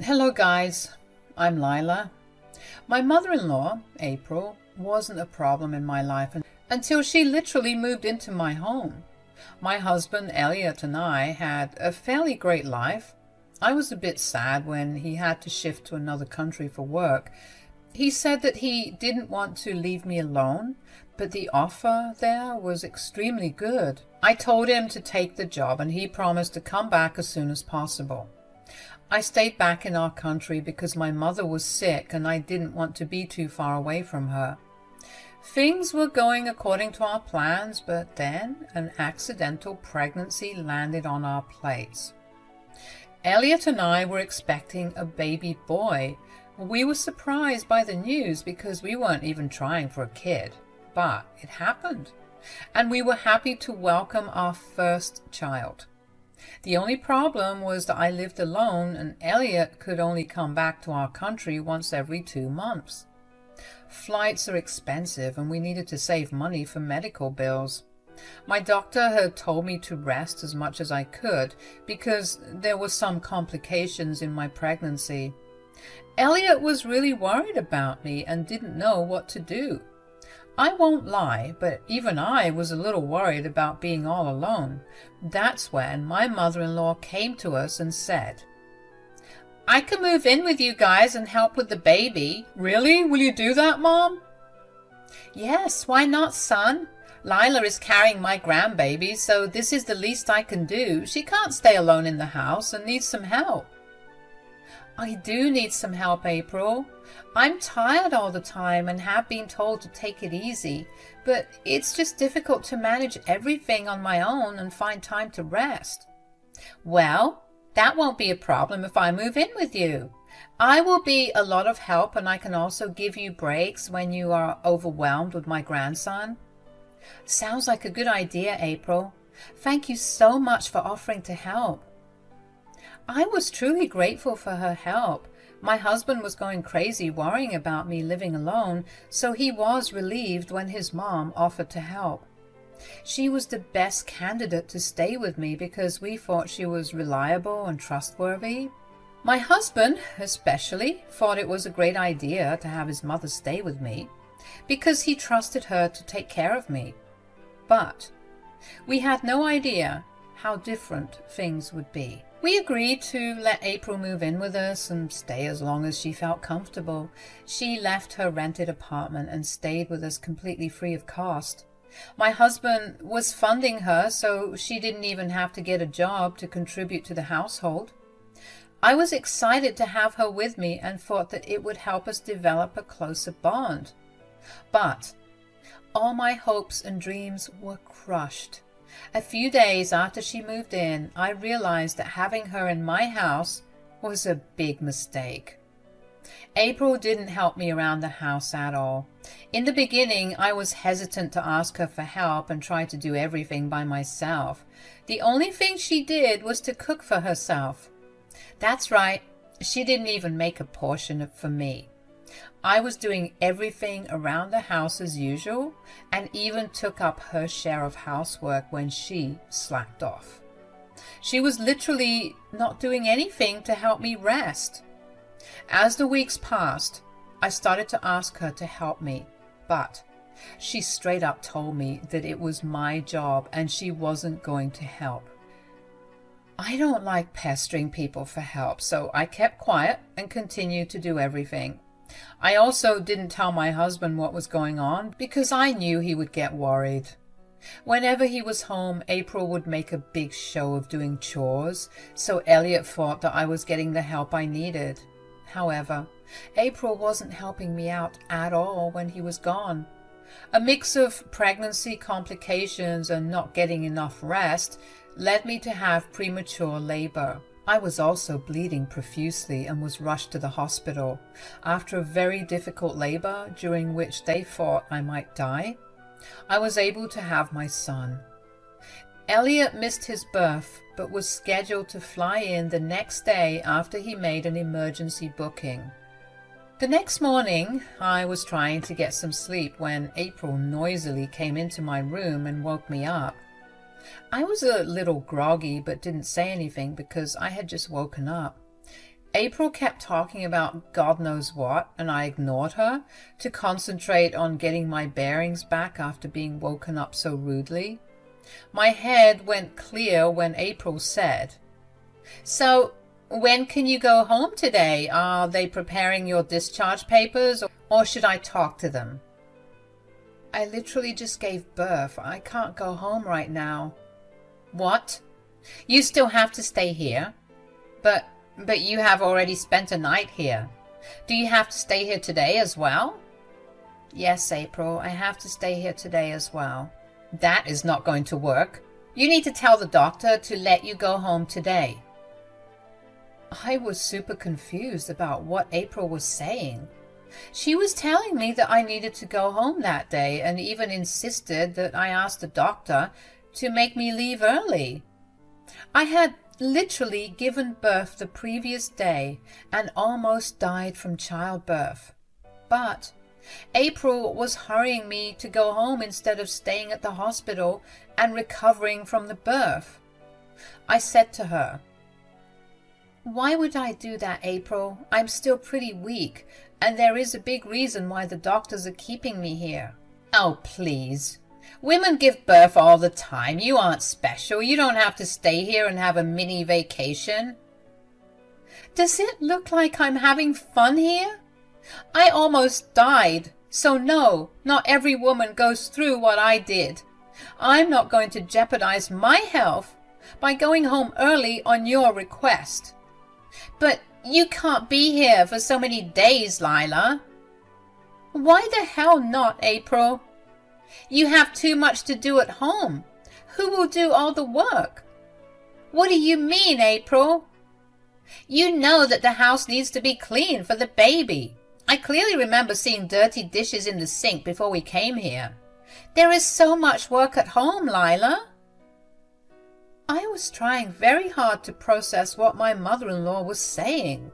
Hello guys, I'm Lila. My mother-in-law, April, wasn't a problem in my life until she literally moved into my home. My husband, Elliot, and I had a fairly great life. I was a bit sad when he had to shift to another country for work. He said that he didn't want to leave me alone, but the offer there was extremely good. I told him to take the job and he promised to come back as soon as possible. I stayed back in our country because my mother was sick and I didn't want to be too far away from her. Things were going according to our plans, but then an accidental pregnancy landed on our plates. Elliot and I were expecting a baby boy. We were surprised by the news because we weren't even trying for a kid, but it happened, and we were happy to welcome our first child. The only problem was that I lived alone and Elliot could only come back to our country once every 2 months. Flights are expensive and we needed to save money for medical bills. My doctor had told me to rest as much as I could because there were some complications in my pregnancy. Elliot was really worried about me and didn't know what to do. I won't lie, but even I was a little worried about being all alone. That's when my mother-in-law came to us and said, "I can move in with you guys and help with the baby." "Really? Will you do that, Mom?" "Yes, why not, son? Lila is carrying my grandbaby, so this is the least I can do. She can't stay alone in the house and needs some help." "I do need some help, April. I'm tired all the time and have been told to take it easy, but it's just difficult to manage everything on my own and find time to rest." "Well, that won't be a problem if I move in with you. I will be a lot of help and I can also give you breaks when you are overwhelmed with my grandson." "Sounds like a good idea, April. Thank you so much for offering to help." I was truly grateful for her help. My husband was going crazy worrying about me living alone, so he was relieved when his mom offered to help. She was the best candidate to stay with me because we thought she was reliable and trustworthy. My husband, especially, thought it was a great idea to have his mother stay with me because he trusted her to take care of me. But we had no idea how different things would be. We agreed to let April move in with us and stay as long as she felt comfortable. She left her rented apartment and stayed with us completely free of cost. My husband was funding her, so she didn't even have to get a job to contribute to the household. I was excited to have her with me and thought that it would help us develop a closer bond. But all my hopes and dreams were crushed. A few days after she moved in, I realized that having her in my house was a big mistake. April didn't help me around the house at all. In the beginning, I was hesitant to ask her for help and tried to do everything by myself. The only thing she did was to cook for herself. That's right, she didn't even make a portion for me. I was doing everything around the house as usual and even took up her share of housework when she slacked off. She was literally not doing anything to help me rest. As the weeks passed, I started to ask her to help me, but she straight up told me that it was my job and she wasn't going to help. I don't like pestering people for help, so I kept quiet and continued to do everything. I also didn't tell my husband what was going on because I knew he would get worried. Whenever he was home, April would make a big show of doing chores, so Elliot thought that I was getting the help I needed. However, April wasn't helping me out at all when he was gone. A mix of pregnancy complications and not getting enough rest led me to have premature labor. I was also bleeding profusely and was rushed to the hospital. After a very difficult labor, during which they thought I might die, I was able to have my son. Elliot missed his birth, but was scheduled to fly in the next day after he made an emergency booking. The next morning, I was trying to get some sleep when April noisily came into my room and woke me up. I was a little groggy but didn't say anything because I had just woken up. April kept talking about God knows what, and I ignored her to concentrate on getting my bearings back after being woken up so rudely. My head went clear when April said, "So, when can you go home today? Are they preparing your discharge papers, or should I talk to them?" "I literally just gave birth. I can't go home right now." "What? You still have to stay here? But you have already spent a night here. Do you have to stay here today as well?" "Yes, April, I have to stay here today as well." "That is not going to work. You need to tell the doctor to let you go home today." I was super confused about what April was saying. She was telling me that I needed to go home that day and even insisted that I ask the doctor to make me leave early. I had literally given birth the previous day and almost died from childbirth. But April was hurrying me to go home instead of staying at the hospital and recovering from the birth. I said to her, "Why would I do that, April? I'm still pretty weak, and there is a big reason why the doctors are keeping me here." "Oh, please. Women give birth all the time. You aren't special. You don't have to stay here and have a mini vacation." "Does it look like I'm having fun here? I almost died. So no, not every woman goes through what I did. I'm not going to jeopardize my health by going home early on your request." "But you can't be here for so many days, Lila." "Why the hell not, April? You have too much to do at home. Who will do all the work?" "What do you mean, April? You know that the house needs to be clean for the baby. I clearly remember seeing dirty dishes in the sink before we came here. There is so much work at home, Lila." I was trying very hard to process what my mother-in-law was saying.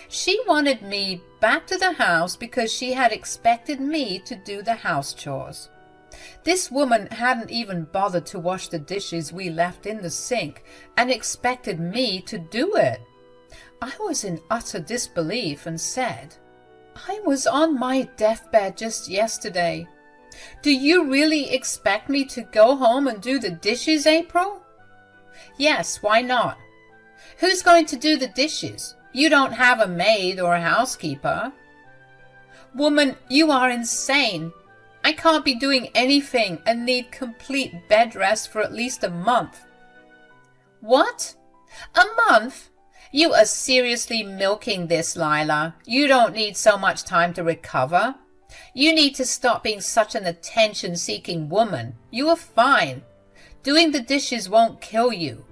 She wanted me back to the house because she had expected me to do the house chores. This woman hadn't even bothered to wash the dishes we left in the sink and expected me to do it. I was in utter disbelief and said, "I was on my deathbed just yesterday. Do you really expect me to go home and do the dishes, April?" "Yes, why not? Who's going to do the dishes? You don't have a maid or a housekeeper." "Woman, you are insane. I can't be doing anything and need complete bed rest for at least a month." "What? A month? You are seriously milking this, Lila. You don't need so much time to recover. You need to stop being such an attention-seeking woman. You are fine. Doing the dishes won't kill you."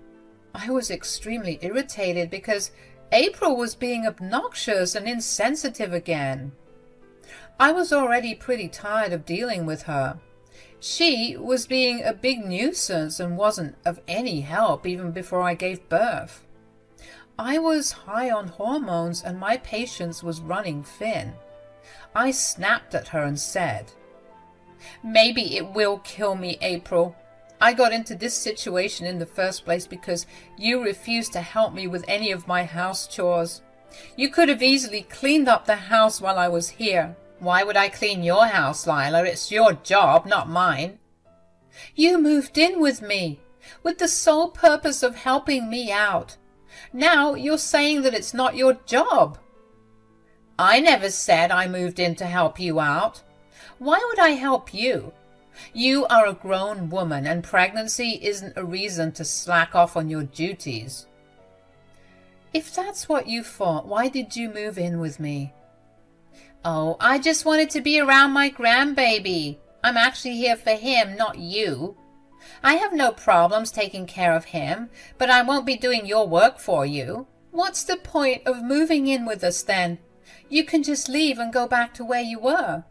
I was extremely irritated because April was being obnoxious and insensitive again. I was already pretty tired of dealing with her. She was being a big nuisance and wasn't of any help even before I gave birth. I was high on hormones and my patience was running thin. I snapped at her and said, "Maybe it will kill me, April. I got into this situation in the first place because you refused to help me with any of my house chores. You could have easily cleaned up the house while I was here." "Why would I clean your house, Lila? It's your job, not mine." "You moved in with me with the sole purpose of helping me out. Now you're saying that it's not your job." "I never said I moved in to help you out. Why would I help you? You are a grown woman and pregnancy isn't a reason to slack off on your duties." "If that's what you thought, why did you move in with me?" "Oh, I just wanted to be around my grandbaby. I'm actually here for him, not you. I have no problems taking care of him, but I won't be doing your work for you." "What's the point of moving in with us then? You can just leave and go back to where you were."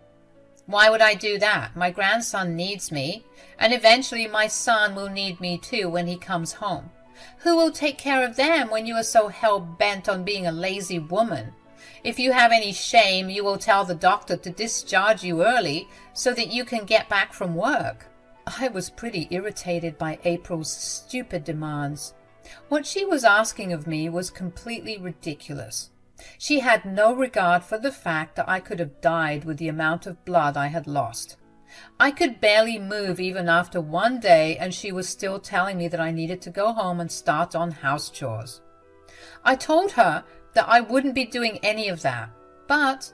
"Why would I do that? My grandson needs me, and eventually my son will need me too when he comes home. Who will take care of them when you are so hell-bent on being a lazy woman? If you have any shame, you will tell the doctor to discharge you early so that you can get back from work." I was pretty irritated by April's stupid demands. What she was asking of me was completely ridiculous. She had no regard for the fact that I could have died with the amount of blood I had lost. I could barely move even after one day, and she was still telling me that I needed to go home and start on house chores. I told her that I wouldn't be doing any of that, but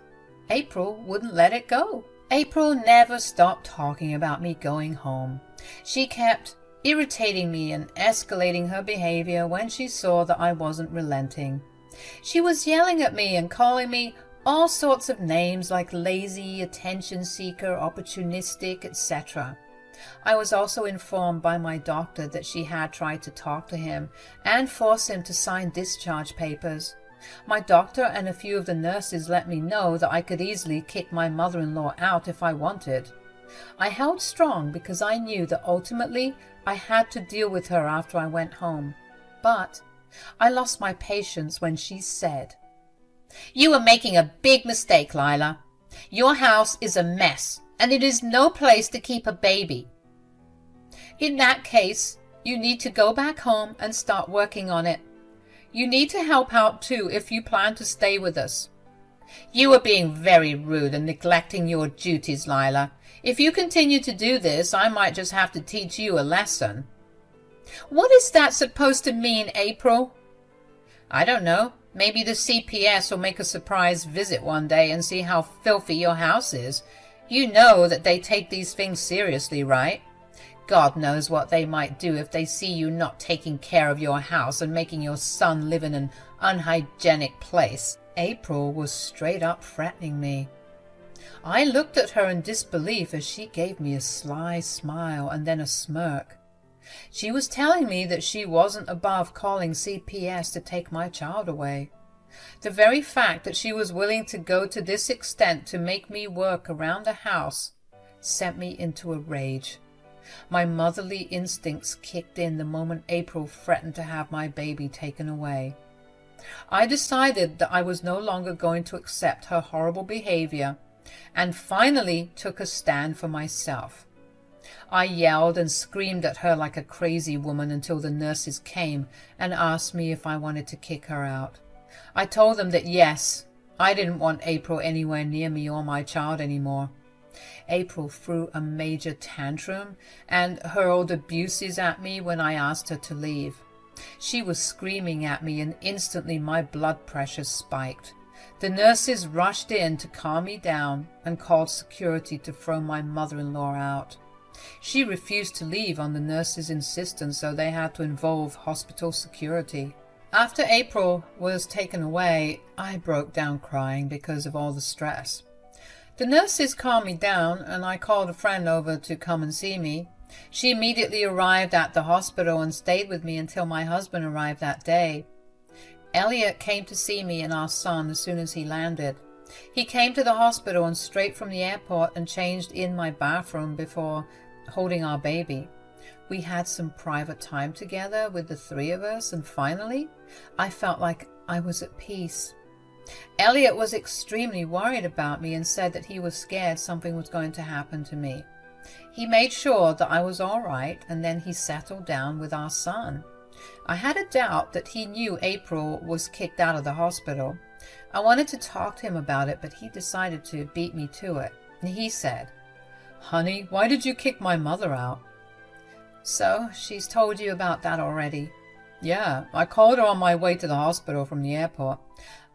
April wouldn't let it go. April never stopped talking about me going home. She kept irritating me and escalating her behavior when she saw that I wasn't relenting. She was yelling at me and calling me all sorts of names like lazy, attention seeker, opportunistic, etc. I was also informed by my doctor that she had tried to talk to him and force him to sign discharge papers. My doctor and a few of the nurses let me know that I could easily kick my mother-in-law out if I wanted. I held strong because I knew that ultimately I had to deal with her after I went home. But I lost my patience when she said, "You are making a big mistake, Lila. Your house is a mess, and it is no place to keep a baby. In that case, you need to go back home and start working on it. You need to help out too if you plan to stay with us. You are being very rude and neglecting your duties, Lila. If you continue to do this, I might just have to teach you a lesson." "What is that supposed to mean, April?" "I don't know. Maybe the CPS will make a surprise visit one day and see how filthy your house is. You know that they take these things seriously, right? God knows what they might do if they see you not taking care of your house and making your son live in an unhygienic place." April was straight up threatening me. I looked at her in disbelief as she gave me a sly smile and then a smirk. She was telling me that she wasn't above calling CPS to take my child away. The very fact that she was willing to go to this extent to make me work around the house sent me into a rage. My motherly instincts kicked in the moment April threatened to have my baby taken away. I decided that I was no longer going to accept her horrible behavior and finally took a stand for myself. I yelled and screamed at her like a crazy woman until the nurses came and asked me if I wanted to kick her out. I told them that yes, I didn't want April anywhere near me or my child anymore. April threw a major tantrum and hurled abuses at me when I asked her to leave. She was screaming at me and instantly my blood pressure spiked. The nurses rushed in to calm me down and called security to throw my mother-in-law out. She refused to leave on the nurses' insistence, so they had to involve hospital security. After April was taken away, I broke down crying because of all the stress. The nurses calmed me down and I called a friend over to come and see me. She immediately arrived at the hospital and stayed with me until my husband arrived that day. Elliot came to see me and our son as soon as he landed. He came to the hospital and straight from the airport and changed in my bathroom before holding our baby. We had some private time together with the three of us, and finally, I felt like I was at peace. Elliot was extremely worried about me and said that he was scared something was going to happen to me. He made sure that I was all right, and then he settled down with our son. I had a doubt that he knew April was kicked out of the hospital. I wanted to talk to him about it, but he decided to beat me to it. He said, "Honey, why did you kick my mother out?" "So, she's told you about that already?" "Yeah, I called her on my way to the hospital from the airport.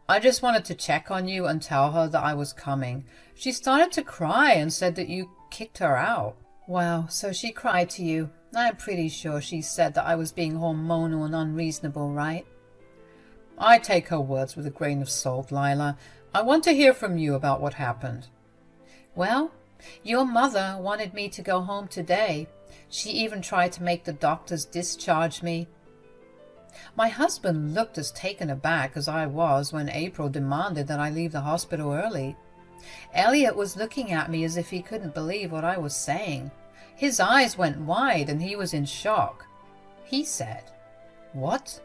I just wanted to check on you and tell her that I was coming. She started to cry and said that you kicked her out." "Wow, so she cried to you. I'm pretty sure she said that I was being hormonal and unreasonable, right?" "I take her words with a grain of salt, Lila. I want to hear from you about what happened." "Well, your mother wanted me to go home today. She even tried to make the doctors discharge me." My husband looked as taken aback as I was when April demanded that I leave the hospital early. Elliot was looking at me as if he couldn't believe what I was saying. His eyes went wide and he was in shock. He said, "What?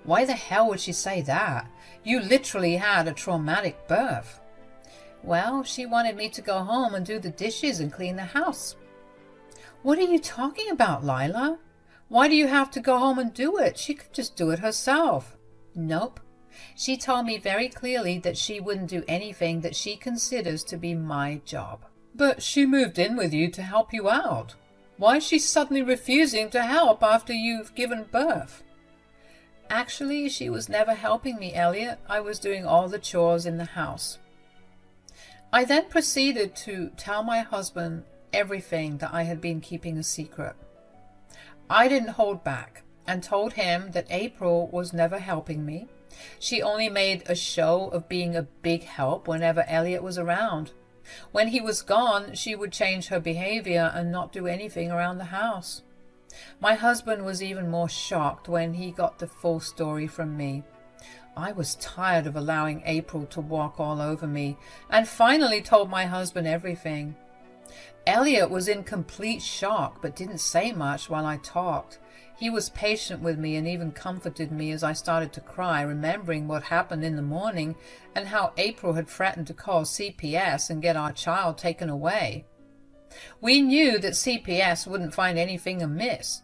Why the hell would she say that? You literally had a traumatic birth." "Well, she wanted me to go home and do the dishes and clean the house." "What are you talking about, Lila? Why do you have to go home and do it? She could just do it herself. Nope. She told me very clearly that she wouldn't do anything that she considers to be my job. But she moved in with you to help you out. Why is she suddenly refusing to help after you've given birth? Actually, she was never helping me, Elliot. I was doing all the chores in the house. I then proceeded to tell my husband everything that I had been keeping a secret. I didn't hold back and told him that April was never helping me. She only made a show of being a big help whenever Elliot was around. When he was gone, she would change her behavior and not do anything around the house. My husband was even more shocked when he got the full story from me. I was tired of allowing April to walk all over me and finally told my husband everything. Elliot was in complete shock but didn't say much while I talked. He was patient with me and even comforted me as I started to cry, remembering what happened in the morning and how April had threatened to call CPS and get our child taken away. We knew that CPS wouldn't find anything amiss,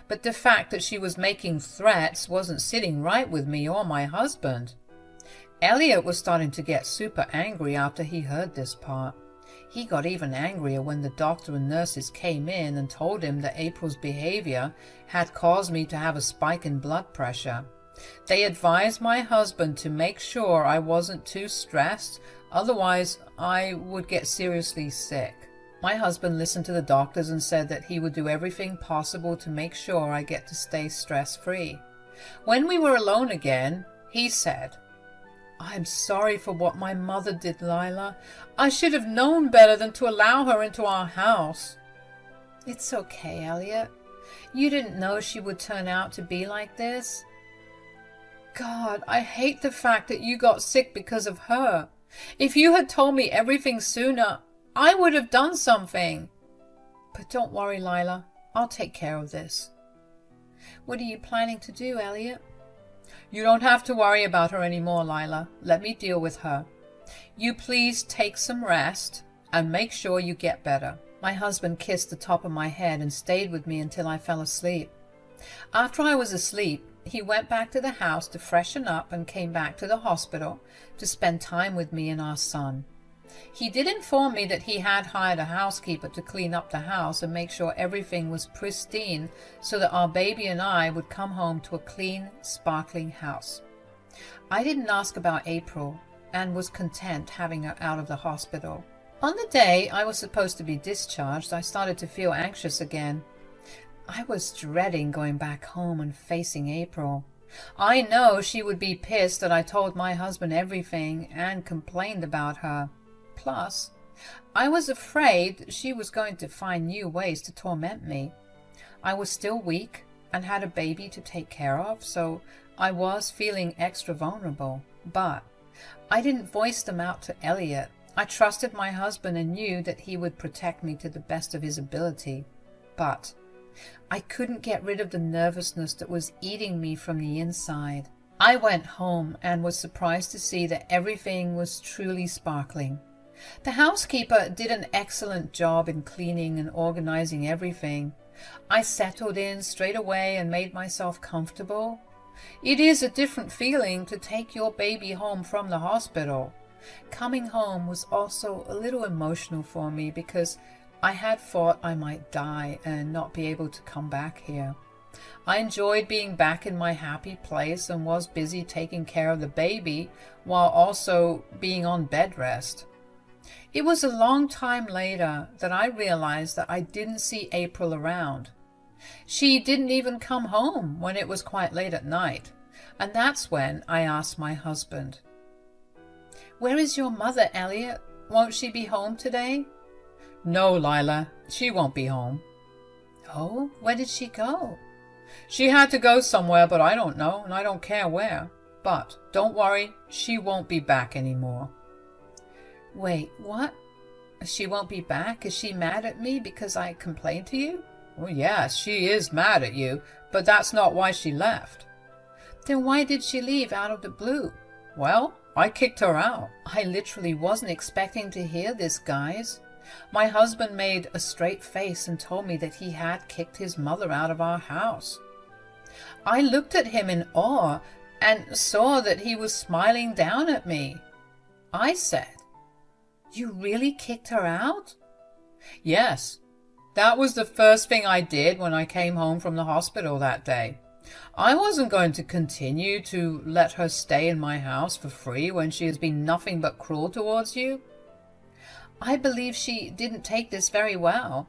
but the fact that she was making threats wasn't sitting right with me or my husband. Elliot was starting to get super angry after he heard this part. He got even angrier when the doctor and nurses came in and told him that April's behavior had caused me to have a spike in blood pressure. They advised my husband to make sure I wasn't too stressed, otherwise I would get seriously sick. My husband listened to the doctors and said that he would do everything possible to make sure I get to stay stress-free. When we were alone again, he said, "I'm sorry for what my mother did, Lila. I should have known better than to allow her into our house." "It's okay, Elliot. You didn't know she would turn out to be like this." "God, I hate the fact that you got sick because of her. If you had told me everything sooner, I would have done something." "But don't worry, Lila. I'll take care of this." "What are you planning to do, Elliot?" "You don't have to worry about her anymore, Lila. Let me deal with her. You please take some rest and make sure you get better." My husband kissed the top of my head and stayed with me until I fell asleep. After I was asleep, he went back to the house to freshen up and came back to the hospital to spend time with me and our son. He did inform me that he had hired a housekeeper to clean up the house and make sure everything was pristine so that our baby and I would come home to a clean, sparkling house. I didn't ask about April and was content having her out of the hospital. On the day I was supposed to be discharged, I started to feel anxious again. I was dreading going back home and facing April. I know she would be pissed that I told my husband everything and complained about her. Plus, I was afraid she was going to find new ways to torment me. I was still weak and had a baby to take care of, so I was feeling extra vulnerable. But I didn't voice them out to Elliot. I trusted my husband and knew that he would protect me to the best of his ability. But I couldn't get rid of the nervousness that was eating me from the inside. I went home and was surprised to see that everything was truly sparkling. The housekeeper did an excellent job in cleaning and organizing everything. I settled in straight away and made myself comfortable. It is a different feeling to take your baby home from the hospital. Coming home was also a little emotional for me because I had thought I might die and not be able to come back here. I enjoyed being back in my happy place and was busy taking care of the baby while also being on bed rest. It was a long time later that I realized that I didn't see April around. She didn't even come home when it was quite late at night, and that's when I asked my husband, "Where is your mother, Elliot? Won't she be home today?" "No, Lila, she won't be home." "Oh, where did she go?" "She had to go somewhere, but I don't know, and I don't care where. But don't worry, she won't be back anymore." "Wait, what? She won't be back? Is she mad at me because I complained to you?" "Well, yes, she is mad at you, but that's not why she left." "Then why did she leave out of the blue?" "Well, I kicked her out." I literally wasn't expecting to hear this, guys. My husband made a straight face and told me that he had kicked his mother out of our house. I looked at him in awe and saw that he was smiling down at me. I said, "You really kicked her out?" "Yes, that was the first thing I did when I came home from the hospital that day. I wasn't going to continue to let her stay in my house for free when she has been nothing but cruel towards you." I believe she didn't take this very well.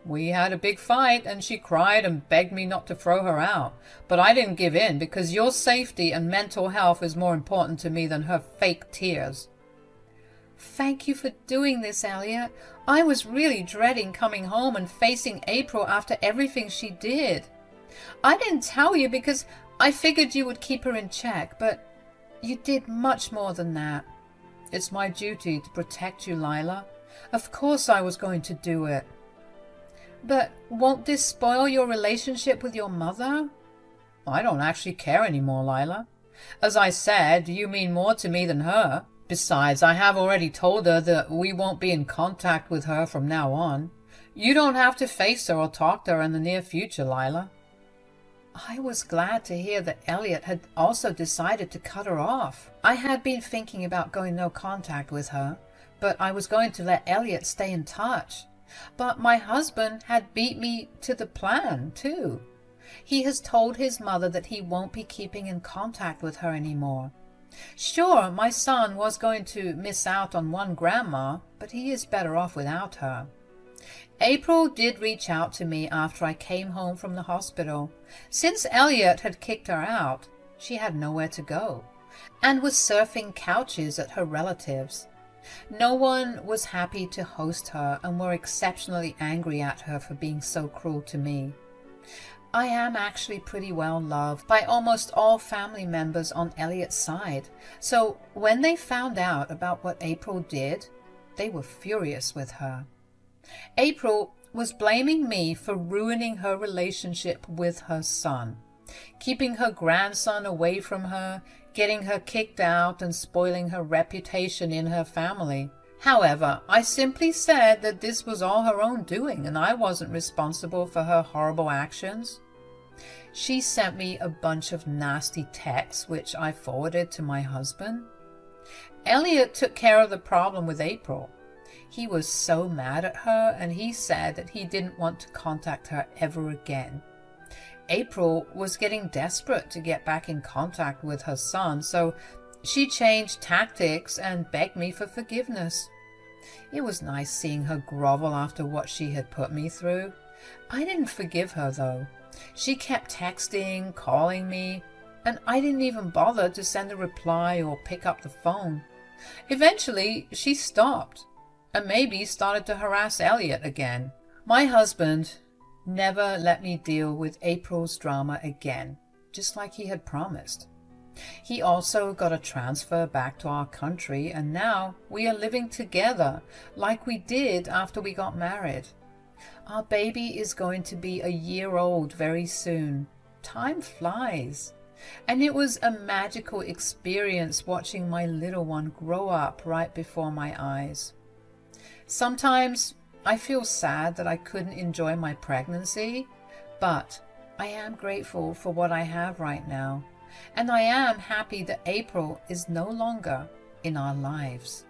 We had a big fight and she cried and begged me not to throw her out, but I didn't give in because your safety and mental health is more important to me than her fake tears. Thank you for doing this, Elliot. I was really dreading coming home and facing April after everything she did. I didn't tell you because I figured you would keep her in check, but you did much more than that. It's my duty to protect you, Lila. Of course I was going to do it. But won't this spoil your relationship with your mother? I don't actually care anymore, Lila. As I said, you mean more to me than her. Besides, I have already told her that we won't be in contact with her from now on. You don't have to face her or talk to her in the near future, Lila. I was glad to hear that Elliot had also decided to cut her off. I had been thinking about going no contact with her, but I was going to let Elliot stay in touch. But my husband had beat me to the plan, too. He has told his mother that he won't be keeping in contact with her anymore. Sure, my son was going to miss out on one grandma, but he is better off without her. April did reach out to me after I came home from the hospital. Since Elliot had kicked her out, she had nowhere to go, and was surfing couches at her relatives'. No one was happy to host her and were exceptionally angry at her for being so cruel to me. I am actually pretty well loved by almost all family members on Elliot's side, so when they found out about what April did, they were furious with her. April was blaming me for ruining her relationship with her son, keeping her grandson away from her, getting her kicked out, and spoiling her reputation in her family. However, I simply said that this was all her own doing and I wasn't responsible for her horrible actions. She sent me a bunch of nasty texts which I forwarded to my husband. Elliot took care of the problem with April. He was so mad at her and he said that he didn't want to contact her ever again. April was getting desperate to get back in contact with her son, so she changed tactics and begged me for forgiveness. It was nice seeing her grovel after what she had put me through. I didn't forgive her, though. She kept texting, calling me, and I didn't even bother to send a reply or pick up the phone. Eventually, she stopped, and maybe started to harass Elliot again. My husband never let me deal with April's drama again, just like he had promised. He also got a transfer back to our country, and now we are living together like we did after we got married. Our baby is going to be a year old very soon. Time flies. And it was a magical experience watching my little one grow up right before my eyes. Sometimes I feel sad that I couldn't enjoy my pregnancy, but I am grateful for what I have right now, and I am happy that April is no longer in our lives.